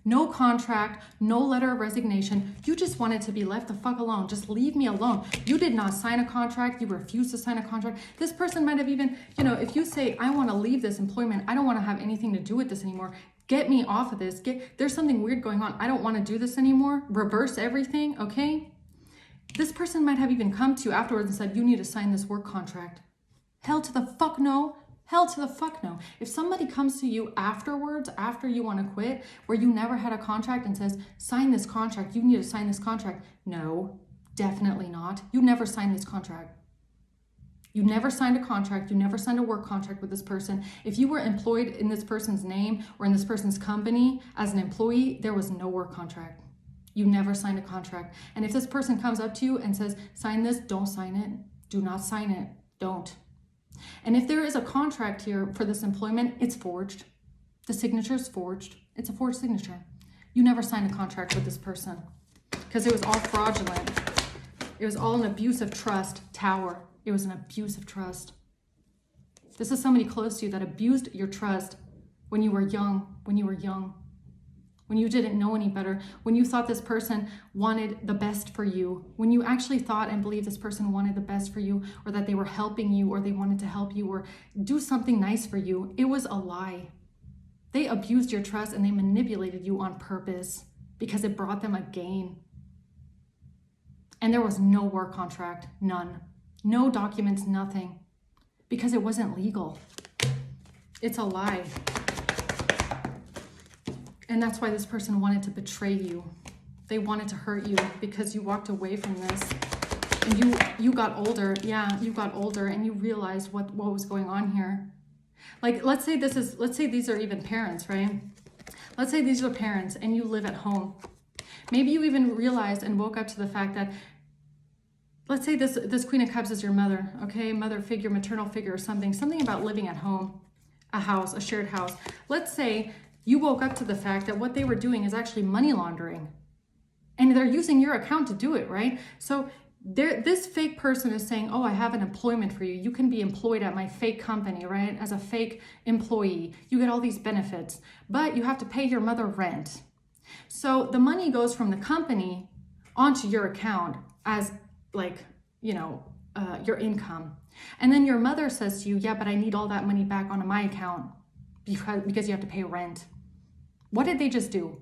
No contract, no letter of resignation. You just wanted to be left the fuck alone. Just leave me alone. You did not sign a contract. You refused to sign a contract. This person might have even, if you say, I want to leave this employment, I don't want to have anything to do with this anymore. Get me off of this. There's something weird going on. I don't want to do this anymore. Reverse everything, okay? This person might have even come to you afterwards and said, you need to sign this work contract. Hell to the fuck no. Hell to the fuck no. If somebody comes to you afterwards, after you want to quit, where you never had a contract and says, sign this contract, you need to sign this contract. No, definitely not. You never signed this contract. You never signed a contract. You never signed a work contract with this person. If you were employed in this person's name or in this person's company as an employee, there was no work contract. You never signed a contract. And if this person comes up to you and says, sign this, don't sign it. Do not sign it. Don't. And if there is a contract here for this employment, it's forged. The signature is forged. It's a forged signature. You never signed a contract with this person because it was all fraudulent. It was all an abuse of trust tower. It was an abuse of trust. This is somebody close to you that abused your trust when you were young, when you didn't know any better, when you thought this person wanted the best for you, when you actually thought and believed this person wanted the best for you, or that they were helping you, or they wanted to help you, or do something nice for you, it was a lie. They abused your trust and they manipulated you on purpose because it brought them a gain. And there was no work contract, none. No documents, nothing, because it wasn't legal. It's a lie. And that's why this person wanted to betray you. They wanted to hurt you because you walked away from this. And you got older. Yeah, you got older and you realized what was going on here. Like, let's say these are even parents, right? Let's say these are parents and you live at home. Maybe you even realized and woke up to the fact that, let's say this Queen of Cups is your mother, okay? Mother figure, maternal figure or something about living at home, a house, a shared house. Let's say you woke up to the fact that what they were doing is actually money laundering. And they're using your account to do it, right? So this fake person is saying, oh, I have an employment for you. You can be employed at my fake company, right? As a fake employee. You get all these benefits, but you have to pay your mother rent. So the money goes from the company onto your account as your income. And then your mother says to you, yeah, but I need all that money back onto my account because you have to pay rent. What did they just do?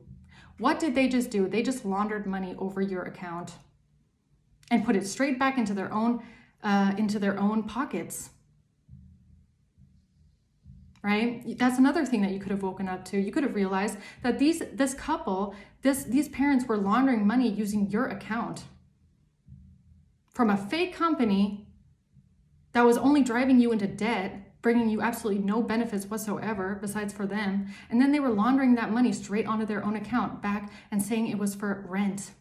What did they just do? They just laundered money over your account and put it straight back into their own pockets. right? That's another thing that you could have woken up to. You could have realized that these parents were laundering money using your account from a fake company that was only driving you into debt, bringing you absolutely no benefits whatsoever besides for them. And then they were laundering that money straight onto their own account back and saying it was for rent.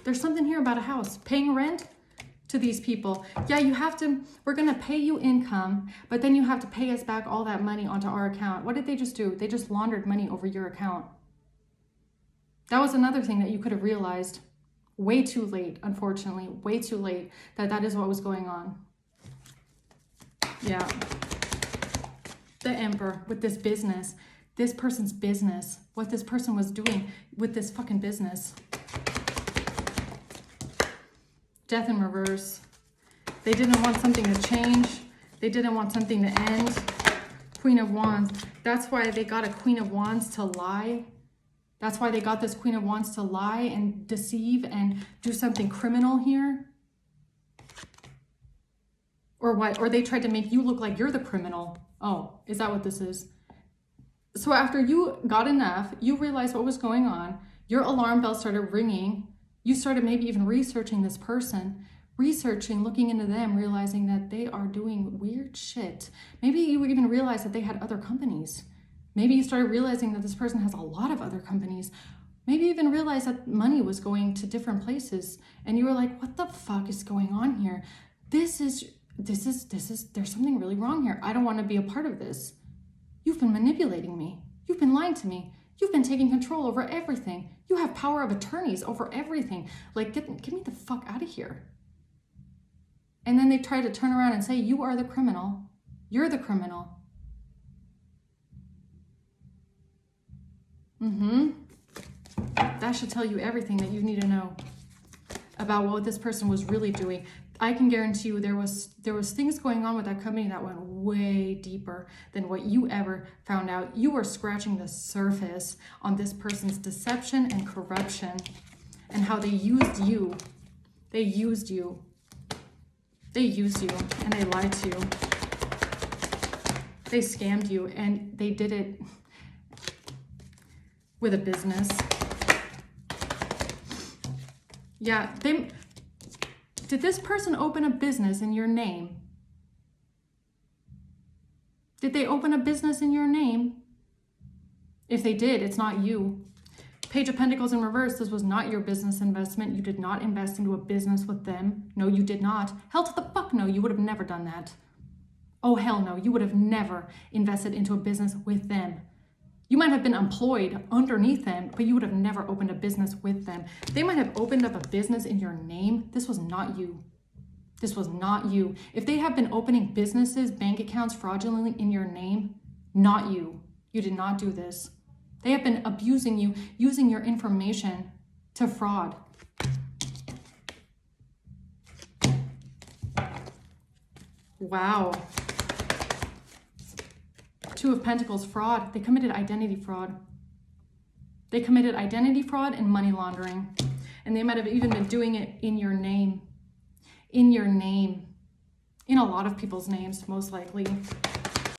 There's something here about a house. Paying rent to these people. Yeah, we're going to pay you income, but then you have to pay us back all that money onto our account. What did they just do? They just laundered money over your account. That was another thing that you could have realized way too late, unfortunately, way too late, that is what was going on. Yeah. The Emperor with this business, this person's business, what this person was doing with this fucking business. Death in reverse. They didn't want something to change. They didn't want something to end. Queen of Wands. That's why they got a Queen of Wands to lie. That's why they got this Queen of Wands to lie and deceive and do something criminal here. Or what? Or they tried to make you look like you're the criminal. Oh, is that what this is? So after you got enough, you realized what was going on. Your alarm bell started ringing. You started maybe even researching this person, looking into them, realizing that they are doing weird shit. Maybe you even realized that they had other companies. Maybe you started realizing that this person has a lot of other companies. Maybe you even realized that money was going to different places. And you were like, what the fuck is going on here? There's something really wrong here. I don't want to be a part of this. You've been manipulating me. You've been lying to me. You've been taking control over everything. You have power of attorneys over everything. Like, get me the fuck out of here. And then they try to turn around and say, you are the criminal. You're the criminal. That should tell you everything that you need to know about what this person was really doing. I can guarantee you there was things going on with that company that went way deeper than what you ever found out. You were scratching the surface on this person's deception and corruption and how they used you. They used you. They used you and they lied to you. They scammed you and they did it with a business. Yeah, did this person open a business in your name? Did they open a business in your name? If they did, it's not you. Page of Pentacles in reverse, this was not your business investment. You did not invest into a business with them. No, you did not. Hell to the fuck no, you would have never done that. Oh, hell no, you would have never invested into a business with them. You might have been employed underneath them, but you would have never opened a business with them. They might have opened up a business in your name. This was not you. This was not you. If they have been opening businesses, bank accounts fraudulently in your name, not you. You did not do this. They have been abusing you, using your information to fraud. Wow. Two of Pentacles, fraud. They committed identity fraud. They committed identity fraud and money laundering. And they might have even been doing it in your name. In your name. In a lot of people's names, most likely.